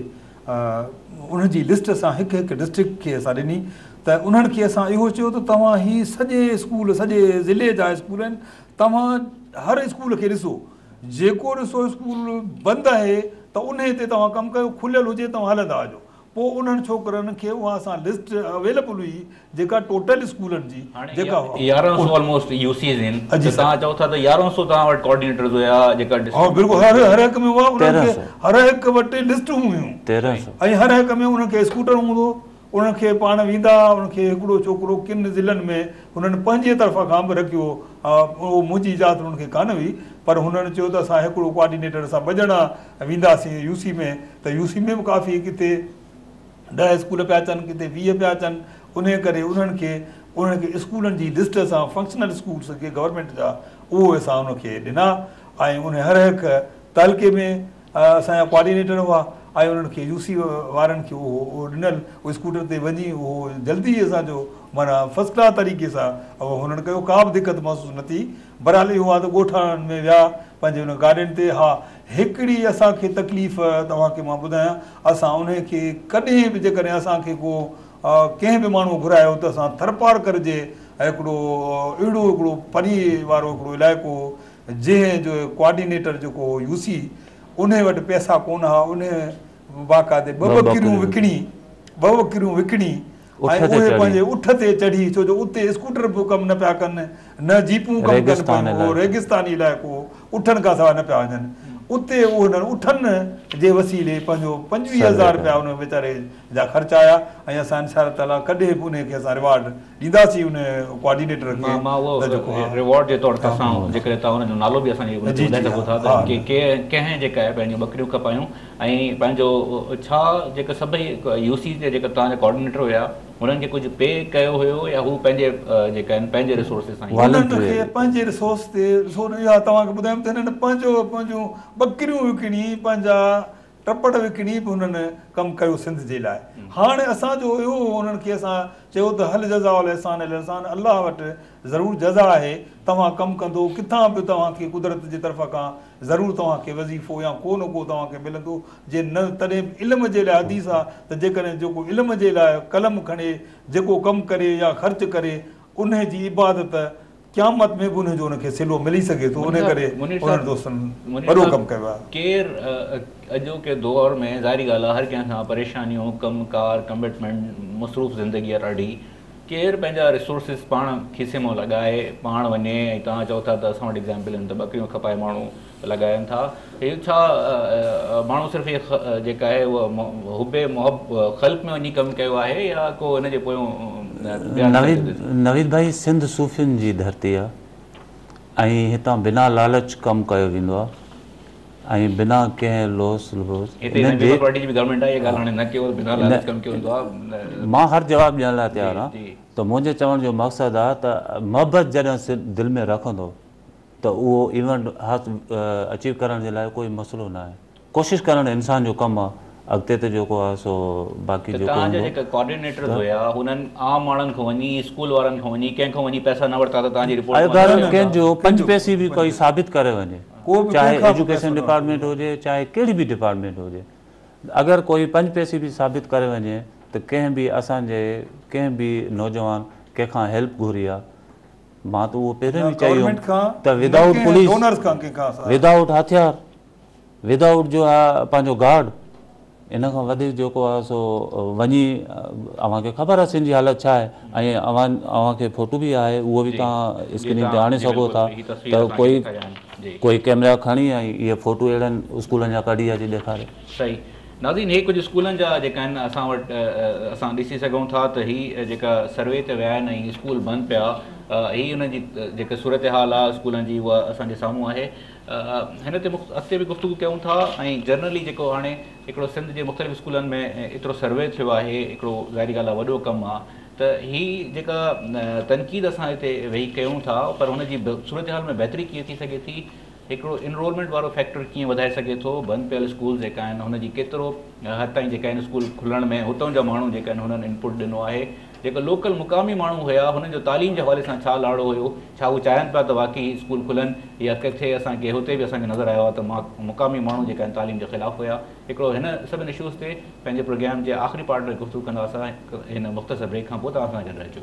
उनजी लिस्ट असां हिकु डिस्ट्रिक्ट खे असां ॾिनी त उन्हनि खे असां इहो चयो त तव्हां ही सॼे स्कूल सॼे ज़िले जा स्कूल आहिनि तव्हां हर स्कूल खे ॾिसो जेको ॾिसो स्कूल बंदि आहे त उन ते तव्हां कमु कयो खुलियल हुजे तव्हां हलंदा वञो पोइ उन्हनि छोकिरनि खे उहा असां लिस्ट अवेलेबल हुई जेका टोटल स्कूलनि जी जेका 1100 ऑलमोस्ट यूसीज़ आहिनि तव्हां चओ था त 1100 तव्हां वटि कोऑर्डिनेटर्स हुया जेका हा बिल्कुलु हर हिक में हुआ उन्हनि खे हर हिक वटि लिस्टूं हुयूं 1300 ऐं हर हिक में उन्हनि खे स्कूटर हूंदो उन्हनि खे पाण वेंदा उनखे हिकिड़ो छोकिरो किन ज़िलनि में हुननि पंहिंजे तरफ़ां खां बि रखियो उहो मुंहिंजी इजाज़त उन्हनि खे कान हुई पर हुननि चयो त असां हिकिड़ो कोऑर्डिनेटर सां 2 ॼणा वेंदासीं यूसी में त यूसी में बि काफ़ी किथे 10 स्कूल पिया अचनि किथे 20 पिया अचनि उन करे उन्हनि खे स्कूलनि जी लिस्ट असां फंक्शनल स्कूल्स के गवर्नमेंट जा उहो असां उनखे ॾिना ऐं उन हर हिकु तालके में असांजा कोऑर्डिनेटर हुआ ऐं उन्हनि खे यूसी वारनि खे उहो ॾिनल उहो स्कूटर ते वञी उहो जल्दी असांजो माना फर्स्ट क्लास तरीक़े सां हुननि कयो का बि दिक़त महसूसु न थी बरहाली हुआ त ॻोठनि में विया पंहिंजे हुन गाॾियुनि ते हा हिकिड़ी असांखे तकलीफ़ तव्हांखे मां ॿुधायां असां उनखे कॾहिं बि जेकॾहिं असांखे को कंहिं बि माण्हू घुरायो त असां थरपार करजे हिकिड़ो अहिड़ो हिकिड़ो परी वारो हिकिड़ो इलाइक़ो जंहिंजो कोऑर्डिनेटर जेको यूसी उन वटि पैसा कोन हुआ उन बाक़ाइदे 2 बकरियूं विकिणी ऐं उहे पंहिंजे उठ ते चढ़ी छो जो उते स्कूटर बि कमु न पिया कनि न जीपूं कमु कनि पियूं रेगिस्तानी इलाइक़ो उठनि खां सवाइ न पिया वञनि उते उन्हनि उठनि जे वसीले पंहिंजो 25,000 रुपया उन वीचारे जा ख़र्च आया ऐं असां इंशा ताला कॾहिं बि उनखे असां रिवार्ड ॾींदासीं उन कोऑर्डिनेटर खे रिवॉर्ड जे तौर ते असां जेकॾहिं तव्हां हुनजो नालो बि असांखे ॿुधाए सघो था त कंहिं जेका आहे पंहिंजूं बकरियूं खपायूं ऐं पंहिंजो छा जेका सभई यूसी जे जेका तव्हांजा कोऑर्डिनेटर हुया उन्हनि खे कुझु पे कयो हुयो या हू पंहिंजे जेका आहिनि पंहिंजे रिसोर्सिस सां पंहिंजे रिसोर्स ते इहा तव्हांखे ॿुधायां त हिननि पंहिंजूं बकरियूं विकिणी पंहिंजा टपड़ विकिणी बि हुननि कमु कयो सिंध जे लाइ हाणे असांजो इहो उन्हनि खे असां चयो त हल जज़ा अल अहसान अलाह वटि ज़रूरु जज़ा आहे तव्हां कमु कंदो किथां बि तव्हांखे कुदरत जे तरफ़ां खां ज़रूरु तव्हांखे वज़ीफ़ो या को न को तव्हांखे मिलंदो जे न तॾहिं इल्म जे लाइ हदीस आहे त जेकॾहिं जेको इल्म जे लाइ कलम खणे जेको कमु करे या ख़र्चु करे उन जी इबादत क़यामत में बि उनजो उनखे सिलो मिली सघे थो उन करे उन्हनि दोस्तनि वॾो कमु कयो आहे केरु अॼोके दौर में ज़ाहिरी ॻाल्हि आहे हर कंहिं सां परेशानियूं कमकार कमिटमेंट मसरूफ़ ज़िंदगी आहे ॾाढी केरु पंहिंजा रिसोर्सिस पाण खीसे मां लॻाए पाण वञे ऐं तव्हां चओ था त असां वटि एग्ज़ाम्पल आहिनि त बकरियूं खपाए माण्हू लॻाइनि था इहो छा माण्हू सिर्फ़ु इहा जेका आहे उहा हुबे ख़ल्क़ में वञी कमु कयो आहे या को हिनजे पोयों नवीद भाई सिंध सूफ़ियुनि जी धरती आहे ऐं हितां बिना लालच कमु कयो वेंदो आहे ऐं बिना कंहिं लोस लोस हिते लेबर पार्टी जी बि गवर्नमेंट आहे, इहा ॻाल्हि हाणे न केवल बिना लालच कमु कयो हूंदो आहे। मां हर जवाबु ॾियण लाइ तयारु जी। आहियां। त मुंहिंजे चवण जो मक़सदु आहे त मोहबत जॾहिं दिलि में रखंदो त उहो इवेंट हथ अचीव करण जे लाइ कोई मसइलो न आहे। कोशिशि करणु इंसान जो कमु आहे। अॻिते त जेको आहे सो बाक़ी जेको तव्हांजा जेका कोऑर्डिनेटर्स हुया हुननि आम माण्हुनि खां वञी, स्कूल वारनि खां वञी, कंहिंखां वञी पैसा न वरिता त तव्हांजी रिपोर्ट अगरि कंहिंजो पंज पैसे बि कोई साबित करे वञे, चाहे एजुकेशन डिपार्टमेंट हुजे चाहे कहिड़ी बि डिपार्टमेंट हुजे, अगरि कोई पंज पैसे बि साबित करे वञे त कंहिं बि असांजे कंहिं बि नौजवान कंहिंखां हेल्प घुरी आहे, मां त उहो पहिरियों बि चयो त विदाउट पुलिस, विदाउट हथियार, विदाउट जो आहे पंहिंजो गार्ड, इन खां वधीक जेको आहे सो वञी अव्हांखे ख़बर आहे सिंध जी हालत छा आहे। ऐं अव्हांखे फोटो बि आहे, उहो बि तव्हां स्क्रीन ते आणे सघो था। त कोई कैमरा खणी ऐं इहे फोटो अहिड़नि स्कूलनि जा कढी अची ॾेखारे। सही। नाज़रीन, हे कुझु स्कूलनि जा जेका आहिनि असां वटि असां ॾिसी सघूं था त हीअ जेका सर्वे ते विया आहिनि ऐं स्कूल बंदि पिया, हीअ हुन जी जेका सूरत हाल आहे स्कूलनि जी उहा असांजे साम्हूं आहे। हिन ते अॻिते बि गुफ़्तगू कयूं था। ऐं जनरली जेको हाणे हिकिड़ो सिंध जे मुख़्तलिफ़ स्कूलनि में एतिरो सर्वे थियो आहे, हिकिड़ो ज़ाहिरी ॻाल्हि आहे वॾो कमु आहे, त हीअ जेका तनक़ीद असां हिते वेही कयूं था, पर हुनजी सूरत हाल में बहितरी कीअं थी सघे थी, हिकिड़ो इनरोलमेंट वारो फैक्टर कीअं वधाए सघे थो, बंदि पियल स्कूल जेका आहिनि हुनजी केतिरो हद ताईं जेका आहिनि स्कूल खुलण में हुतां जा माण्हू जेका आहिनि हुननि इनपुट ॾिनो आहे, जेका लोकल मुक़ामी माण्हू हुया हुननि जो तालीम जे हवाले सां छा लाड़ो हुयो, छा उहे चाहिनि पिया त वाक़ई स्कूल खुलनि या किथे असांखे हुते बि असांखे नज़र आयो आहे त मुक़ामी माण्हू जेका आहिनि तालीम जे ख़िलाफ़ु हुया। हिकिड़ो हिन सभिनी इशूज़ ते पंहिंजे प्रोग्राम जे आख़िरी पार्ट में गुफ़्तगू कंदासीं हिन मुख़्तसर ब्रेक खां पोइ। तव्हां सां गॾु रहिजो।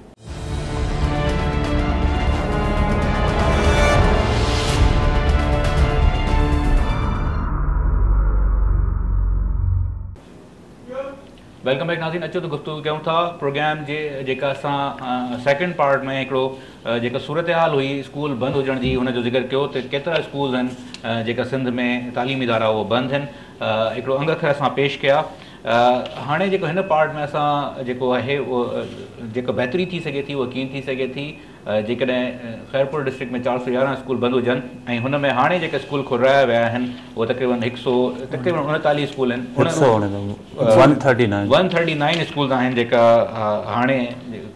वेलकम बैक नाज़रीन, अचो त गुफ़्तगू कयूं था प्रोग्राम जे जेका असां सेकेंड पार्ट में हिकिड़ो जेका सूरत हाल हुई स्कूल बंदि हुजण जी हुनजो ज़िक्र कयो त केतिरा स्कूल आहिनि जेका सिंध में तालीमी इदारा उहो बंदि आहिनि, हिकिड़ो अंग अखर असां पेश कया। हाणे जेको हिन पार्ट में असां जेको आहे उहो जेका बहितरी थी सघे थी उहा कीअं थी सघे थी, जेकॾहिं ख़ैरपुर डिस्ट्रिक्ट में 411 स्कूल बंदि हुजनि ऐं हुन में हाणे जेके स्कूल खुराया विया आहिनि उहे तक़रीबन 139 स्कूल आहिनि, 139 स्कूल आहिनि जेका हाणे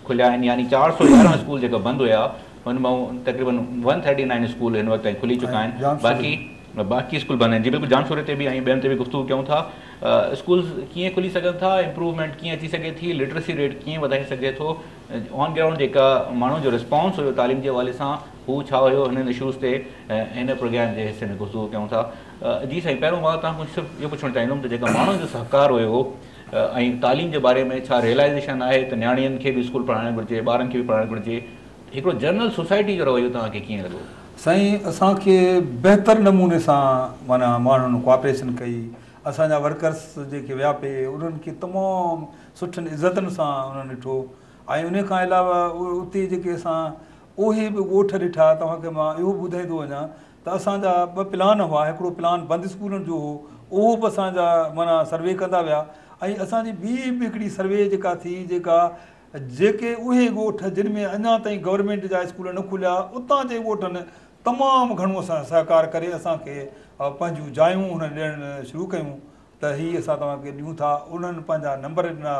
खुलिया आहिनि, यानी 411 स्कूल जेका बंदि हुया हुन मां तक़रीबन 139 स्कूल हिन वक़्तु ताईं खुली चुका आहिनि, बाक़ी स्कूल बंदि आहिनि। जी बिल्कुलु, जानशोरे ते बि ऐं ॿियनि ते बि गुफ़्तगू कयूं था। स्कूल कीअं खुली सघनि था, इम्प्रूवमेंट कीअं अची सघे थी, लिटरेसी रेट कीअं वधाए सघे थो, ऑन ग्राउंड जेका माण्हुनि जो रिस्पॉन्स हुयो तालीम जे हवाले सां हू छा हुयो, हिननि इशूज़ ते हिन प्रोग्राम जे हिसे में गुफ़्तगू कयूं था। जी साईं, पहिरियों मां तव्हां खां सिर्फ़ु इहो पुछणु चाहींदुमि त जेका माण्हुनि जो सहकार हुयो ऐं तालीम जे बारे में छा रियलाइज़ेशन आहे त नियाणियुनि खे बि स्कूल पढ़ाइणु घुरिजे, ॿारनि खे बि पढ़ाइणु घुरिजे, हिकिड़ो जनरल सोसाइटी जो रवैयो तव्हांखे कीअं लॻो? साईं, असांखे बहितर नमूने सां माना माण्हुनि कोऑपरेशन कई, असांजा वर्कर्स जेके विया पिए उन्हनि खे तमामु सुठनि इज़तनि सां उन्हनि ॾिठो। ऐं उन खां अलावा उते जेके असां उहे बि ॻोठ ॾिठा। तव्हांखे मां इहो ॿुधाईंदो वञा त असांजा ॿ प्लान हुआ, हिकिड़ो प्लान बंदि स्कूलनि जो हो, उहो बि असांजा माना सर्वे कंदा विया। ऐं असांजी ॿी बि हिकिड़ी सर्वे जेका थी, जेके उहे ॻोठ जिन में अञा ताईं गवर्नमेंट जा स्कूल न खुलिया, उतां जे ॻोठनि तमामु घणो असां सहकार करे असांखे पंहिंजूं जायूं हुननि ॾियणु शुरू कयूं त हीअ असां तव्हांखे ॾियूं था। उन्हनि पंहिंजा नंबर ॾिना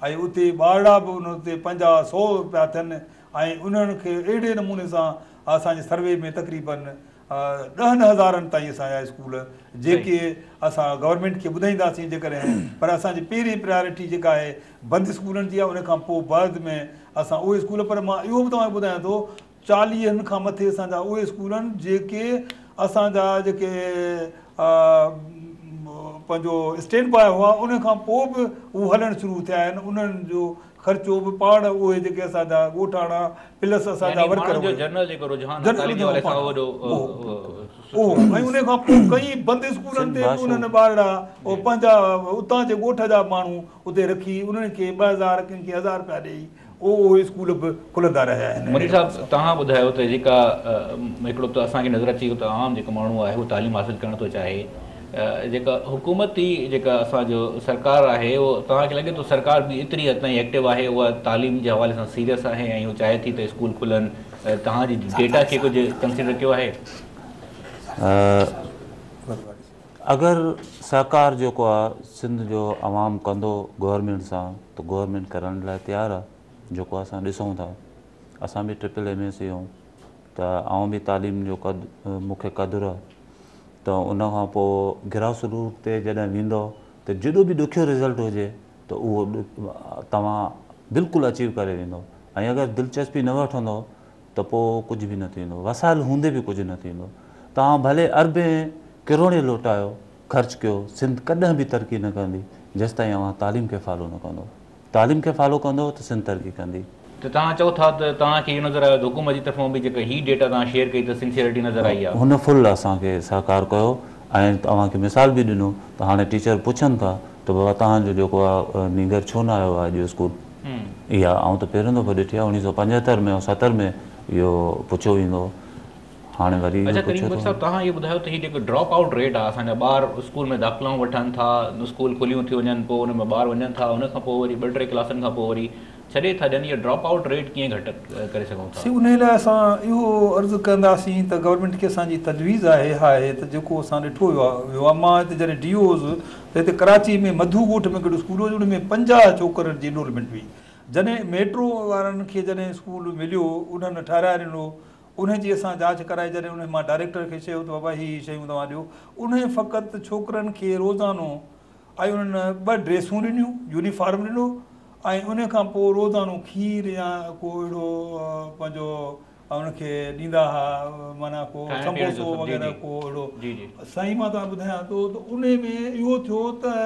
ऐं उते ॿारड़ा बि उन ते 50-100 पिया थियनि ऐं उन्हनि खे अहिड़े नमूने सां असांजे सर्वे में तक़रीबन 10,000 ताईं असांजा स्कूल जेके असां गवर्नमेंट खे ॿुधाईंदासीं जेकॾहिं, पर असांजी पहिरीं प्रायोरिटी जेका आहे बंदि स्कूलनि जी आहे, उनखां पोइ बाद में असां उहे स्कूल, पर मां इहो बि तव्हांखे ॿुधायां थो 40 खां मथे असांजा उहे स्कूल आहिनि जेके असांजा जेके पंहिंजो स्टैंड बाय हुआ उन खां पोइ बि उहे हलणु शुरू थिया आहिनि। उन्हनि जो ख़र्चो बि पाण उहे जेके असांजा ॻोठाणा प्लस असांजा वर्कर ऐं उन खां पोइ कई बंदि स्कूलनि ते उन्हनि ॿारड़ा पंहिंजा उतां जे ॻोठ जा माण्हू उते रखी उन्हनि खे 2,000 कंहिंखे 1,000 रुपया ॾेई उहे स्कूल बि खुलंदा रहिया आहिनि। मुनीर साहिबु, तव्हां ॿुधायो त जेका हिकिड़ो त असांखे नज़र अची वियो त आम जेको माण्हू आहे उहो तालीम हासिलु करणु थो चाहे, जेका हुकूमती जेका असांजो सरकार आहे उहो तव्हांखे लॻे थो सरकार बि एतिरी हद ताईं एक्टिव आहे, उहा तालीम जे हवाले सां सीरियस आहे ऐं उहो चाहे थी त स्कूल खुलनि, तव्हांजी डेटा खे कुझु कंसिडर कयो आहे? अगरि सहकार जेको आहे सिंध जो आवाम कंदो गवर्नमेंट सां त गवर्नमेंट करण लाइ तयारु आहे। जेको असां ॾिसूं था, असां बि MSc आहियूं त आउं बि तालीम जो मूंखे क़दुरु आहे, त उन खां पोइ ग्रास रूट ते जॾहिं वेंदो त जेॾो बि ॾुखियो रिज़ल्ट हुजे त उहो तव्हां बिल्कुलु अचीव करे वेंदो। ऐं अगरि दिलचस्पी न वठंदो त पोइ कुझु बि न थींदो, वसाइल हूंदे बि कुझु न थींदो। तव्हां भले अरबे किरोड़े लोटायो, ख़र्चु कयो, सिंध कॾहिं बि तरक़ी न कंदी जेसिताईं तव्हां तालीम खे फॉलो न कंदो। तालीम खे फॉलो कंदो त सिंध तरक़ी कंदी। त तव्हां चओ था त तव्हांखे इहो नज़र आयो त हुकूमत जी तरफ़ां बि जेका ही डेटा तव्हां शेयर कई त सिंसियरिटी नज़र आई आहे? हुन फुल असांखे सहकार कयो ऐं तव्हांखे मिसाल बि ॾिनो त हाणे टीचर पुछनि था त बाबा तव्हांजो जेको आहे नीगर छो न आयो आहे अॼु स्कूल। इहा आउं त पहिरियों दफ़ो ॾिठी आहे, 1975 में ऐं 70 में इहो पुछियो वेंदो। हाणे वरी अच्छा करीम भट्ट साहब, तव्हां इहो ॿुधायो त हीउ जेको ड्रॉप आउट रेट आहे, असांजा ॿार स्कूल में दाख़िलाऊं वठनि था, स्कूल खुलियूं थी वञनि, पोइ हुन में ॿार वञनि था, हुन खां पोइ वरी 2-3 क्लासनि खां पोइ वरी छॾे था ॾियनि, इहो ड्रॉप आउट रेट कीअं घटि करे सघूं था? उन लाइ असां इहो अर्ज़ु कंदासीं त गवर्नमेंट खे असांजी तजवीज़ आहे त जेको असां ॾिठो वियो आहे, मां हिते जॾहिं DO हुउसि त हिते कराची में मधु ॻोठ में हिकिड़ो स्कूल हो, उन में 50 छोकरनि जी एनरोलमेंट हुई। जॾहिं मेट्रो वारनि खे जॾहिं स्कूल मिलियो, उन्हनि ठाराए ॾिनो, उनजी असां जांच कराई, जॾहिं उन मां डायरेक्टर खे चयो त बाबा हीअ शयूं तव्हां ॾियो, उन फ़क़ति छोकिरनि खे रोज़ानो ऐं उन्हनि 2 ड्रेसूं ॾिनियूं, यूनिफॉर्म ॾिनो, ऐं उन खां पोइ रोज़ानो खीर या को अहिड़ो पंहिंजो उनखे ॾींदा हुआ, माना को समोसो वग़ैरह को अहिड़ो। साईं मां तव्हां ॿुधायां थो त उन में इहो थियो त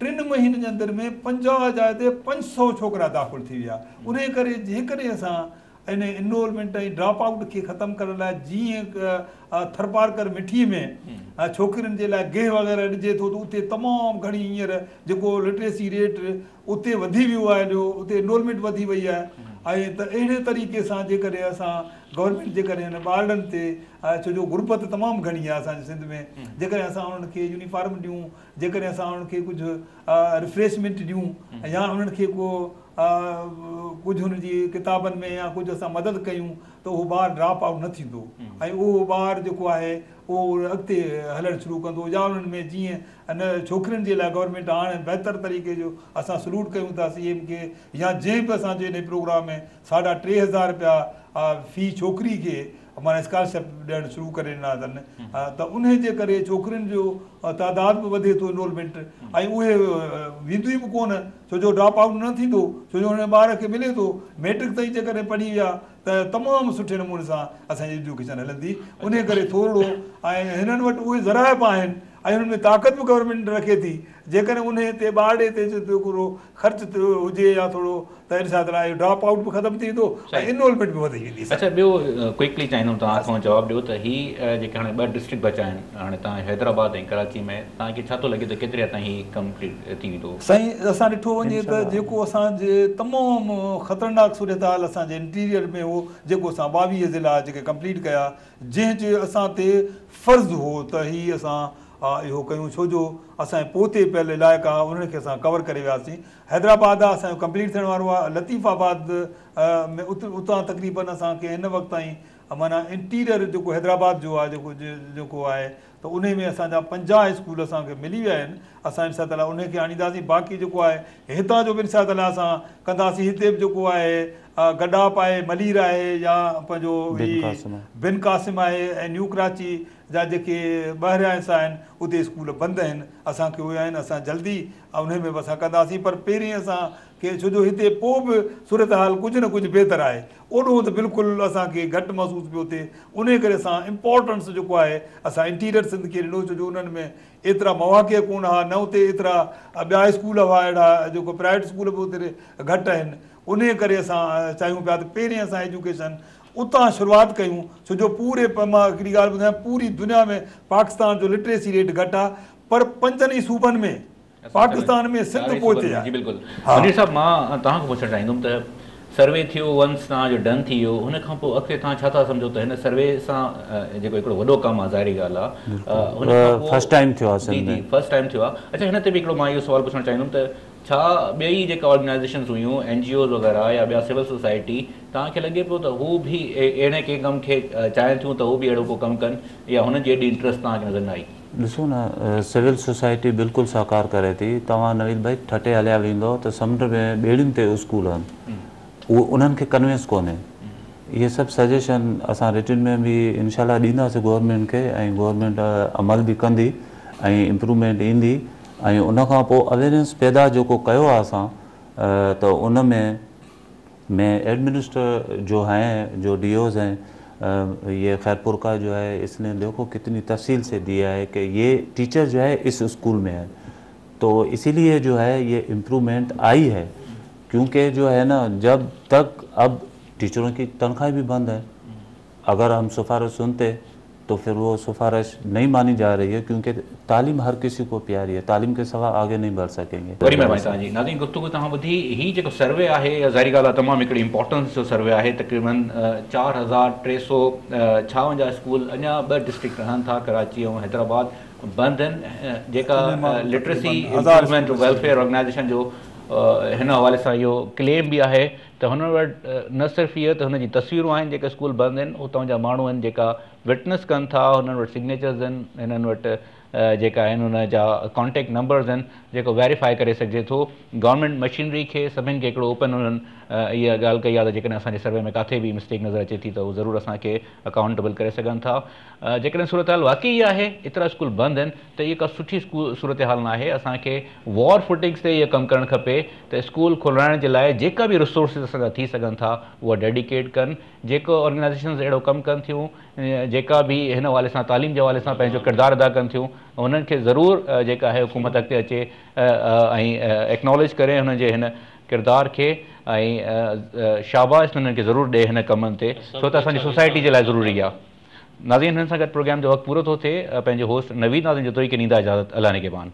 3 महीननि जे अंदरि में 50 जाइ ते 500 छोकिरा दाख़िल थी विया। उन करे जेकॾहिं असां इन एनरोलमेंट ऐं ड्रॉप आउट खे ख़तमु करण लाइ जीअं थरपारकर मिठीअ में छोकिरियुनि जे लाइ गेह वग़ैरह ॾिजे थो, त उते तमामु घणी हींअर जेको लिटरेसी रेट उते वधी वियो आहे, जो उते एनरोलमेंट वधी वई आहे। ऐं त अहिड़े तरीक़े सां जेकॾहिं असां गवर्नमेंट जेकॾहिं हिन ॿारनि ते छो जो गुरबत तमामु घणी आहे असांजे सिंध में, जेकॾहिं असां उन्हनि खे यूनिफॉर्म ॾियूं, जेकॾहिं असां उन्हनि खे कुझु रिफ्रेशमेंट ॾियूं या उन्हनि खे को कुझु हुनजी किताबनि में या कुझु असां मदद कयूं त उहो ॿारु ड्रॉप आउट न थींदो ऐं उहो ॿारु जेको आहे उहो अॻिते हलणु शुरू कंदो। या उन्हनि में जीअं हिन छोकिरियुनि जे लाइ गवर्नमेंट हाणे बहितर तरीक़े जो असां सलूट कयूं था CM खे, या जंहिं बि असांजे हिन प्रोग्राम में 3,500 रुपया फ़ी छोकिरी खे माना स्कॉलरशिप ॾियणु शुरू करे ॾिना अथनि, त उन जे करे छोकिरियुनि जो तादाद बि वधे थो एनरोलमेंट, ऐं उहे वेंदियूं बि कोन, छो जो ड्रॉप आउट न थींदो, छो जो हुन ॿार खे मिले थो मैट्रिक ताईं जेकॾहिं पढ़ी विया त तमामु सुठे नमूने सां असांजी एजुकेशन हलंदी। उन करे थोरो ऐं हिननि वटि उहे ज़राइब आहिनि ऐं हुननि में ताक़त बि गवर्नमेंट रखे थी, जेकॾहिं उन ते ॿारड़े ते थोरो ख़र्चु हुजे या थोरो त इनशाअल्लाह इहो ड्रॉप आउट बि ख़तमु थी वेंदो ऐं एनरोलमेंट बि वधी वेंदी। अच्छा ॿियो क्विकली चाहींदुमि तव्हां खां जवाबु ॾियो त हीअ जेके हाणे 2 डिस्ट्रिक्ट बचा आहिनि, हाणे तव्हां हैदराबाद ऐं कराची में, तव्हांखे छा थो लॻे त केतिरे हद ताईं हीअ कंप्लीट थी वेंदो? साईं असां ॾिठो वञे त जेको असांजे तमामु ख़तरनाक सूरत हाल असांजे इंटीरियर में हो, जेको असां 22 ज़िला जेके कंप्लीट कया, जंहिंजे असां ते फ़र्ज़ु हो त हीअ असां इहो कयूं, छो जो असांजे पोते पियल इलाइक़ा उन्हनि खे असां कवर करे वियासीं। हैदराबाद आहे असांजो कंप्लीट थियण वारो आहे, लतीफ़ाबाद में उतां तक़रीबन असांखे हिन वक़्तु ताईं माना इंटीरियर जेको हैदराबाद जो आहे जेको आहे त उन में असांजा 50 स्कूल असांखे मिली विया आहिनि। असां इनशाअल्लाह उनखे आणींदासीं। बाक़ी जेको आहे हितां जो बि इनशाअल्लाह असां कंदासीं। हिते बि जेको आहे गडाप आहे, मलीर आहे, या पंहिंजो बिन कासिम आहे ऐं न्यू कराची जा जेके ॿाहिरियां हिसा आहिनि उते स्कूल बंदि आहिनि। असांखे उहे आहिनि, असां जल्दी उन में बि असां कंदासीं। पर पहिरीं असांखे छो जो हिते पोइ बि सूरत हाल कुझु न कुझु बहितर आहे, ओॾो त बिल्कुलु असांखे घटि महसूसु पियो थिए। उन करे असां इम्पोर्टेंस जेको आहे असां इंटीरियर सिंध खे ॾिनो, छो जो उन्हनि में एतिरा मौक़े कोन हुआ, न उते एतिरा ॿिया स्कूल हुआ अहिड़ा जेको प्राइवेट स्कूल बि उते घटि आहिनि। उन करे असां चाहियूं पिया त पहिरीं असां एजुकेशन उतां शुरूआति कयूं, छो जो पूरे मां हिकिड़ी ॻाल्हि ॿुधायां, पूरी दुनिया में पाकिस्तान जो लिटरेसी रेट घटि आहे, पर 5 ई सूबनि में पाकिस्तान में सिंध पोइ आहे। बिल्कुलु मुनीर साहब, मां तव्हांखां पुछणु चाहींदुमि त सर्वे थियो वंस तव्हांजो डन थी वियो, हुन खां पोइ अॻिते तव्हां छा था सम्झो त हिन सर्वे सां जेको हिकिड़ो वॾो कमु आहे, ज़ाहिरी ॻाल्हि आहे, फर्स्ट टाइम थियो आहे। अच्छा, हिन ते बि हिकिड़ो मां इहो सुवालु पुछणु चाहींदुमि त छा ॿई जेका ऑर्गेनाइज़ेशन्स हुयूं NGOs वग़ैरह या ॿिया सिविल सोसाइटी तव्हांखे लॻे पियो त हू बि अहिड़े कंहिं कम खे चाहिनि थियूं त हू बि अहिड़ो को कमु कनि या हुननि जी एॾी इंट्रस्ट तव्हांखे नज़र न आई? ॾिसो न, सिविल सोसाइटी बिल्कुलु साकार करे थी। तव्हां नवीद भाई ठटे हलिया वेंदो त समुंड में ॿेड़ियुनि ते स्कूल आहिनि, उहो उन्हनि खे कन्विंस कोन्हे। इहे सभु सजेशन असां रिटन में बि इनशाला ॾींदासीं गवर्नमेंट खे, ऐं गवर्नमेंट अमल बि कंदी ऐं इम्प्रूवमेंट ईंदी। ऐं उनखां पोइ अवेयरनेस पैदा जेको कयो आहे असां, त उन में एडमिनिस्ट्रेटर जो हैं, जो DOs हैं, ये खैरपुर का जो है, इसने देखो कितनी तफसील से दिया है कि ये टीचर जो है इस स्कूल में है, तो इसीलिए जो है ये इम्प्रूवमेंट आई है। क्योंकि जो है ना, जब तक अब टीचरों की तनख्वाह भी बंद है, अगर हम सिफारिश सुनते तो फिर वो सिफारिश नहीं मानी जा रही है, क्योंकि तालीम हर किसी को प्यारी है, तालीम के सिवा आगे नहीं बढ़ सकेंगे। वरी महिरबानी तव्हांजी। नाज़रीन, गुफ़्तगू तव्हां ॿुधी। ही जेको सर्वे आहे, ज़ाहिरी ॻाल्हि आहे तमामु हिकिड़ी इंपॉर्टेंस जो सर्वे आहे। तक़रीबन 4356 स्कूल अञा 2 डिस्ट्रिक्ट रहनि था, कराची ऐं हैदराबाद, बंदि आहिनि। जेका लिटरेसी इम्प्रूवमेंट वेलफेयर ऑर्गेनाइज़ेशन जो हिन हवाले सां इहो क्लेम बि आहे त हुन वटि न सिर्फ़ु इहो त हुनजी तस्वीरूं आहिनि जेके स्कूल बंदि आहिनि, उतां जा माण्हू आहिनि जेका विटनेस कनि था, हुननि वटि सिग्नेचर्स आहिनि, हिननि वटि जेका आहिनि हुन जा कॉन्टेक्ट नंबर्स आहिनि जेको वेरीफाई करे सघिजे थो। गवर्नमेंट मशीनरी खे सभिनि खे हिकिड़ो ओपन हुननि इहा ॻाल्हि कई आहे त जेकॾहिं असांजे सर्वे में किथे बि मिस्टेक नज़र अचे थी त उहो ज़रूरु असांखे अकाउंटेबल करे सघनि था। जेकॾहिं सूरत हाल वाक़ई इहा आहे, एतिरा स्कूल बंदि आहिनि, त इहा का सुठी सूरत हाल न आहे। असांखे वॉर फुटिंग्स ते इहो कमु करणु खपे त स्कूल खोलाइण जे लाइ जेका बि रिसोर्सिस असांजा थी सघनि था उहा डेडिकेट कनि। जेको ऑर्गेनाइज़ेशन्स अहिड़ो कमु कनि थियूं, जेका बि हिन हवाले सां तालीम जे हवाले सां पंहिंजो किरदारु अदा कनि थियूं, उन्हनि खे ज़रूरु जेका आहे हुकूमत अॻिते अचे ऐं एक्नॉलेज करे हुननि जे हिन किरदार खे, ऐं शाबाश हुननि खे ज़रूरु ॾिए हिन कमनि ते, छो त असांजी सोसाइटी जे लाइ ज़रूरी आहे। नाज़रीन, हिन सां गॾु प्रोग्राम जो वक़्तु पूरो थो थिए। पंहिंजे होस्ट नवीद नाज़रीन जतोई खे ॾींदा इजाज़त। अल्लाह निगहबान।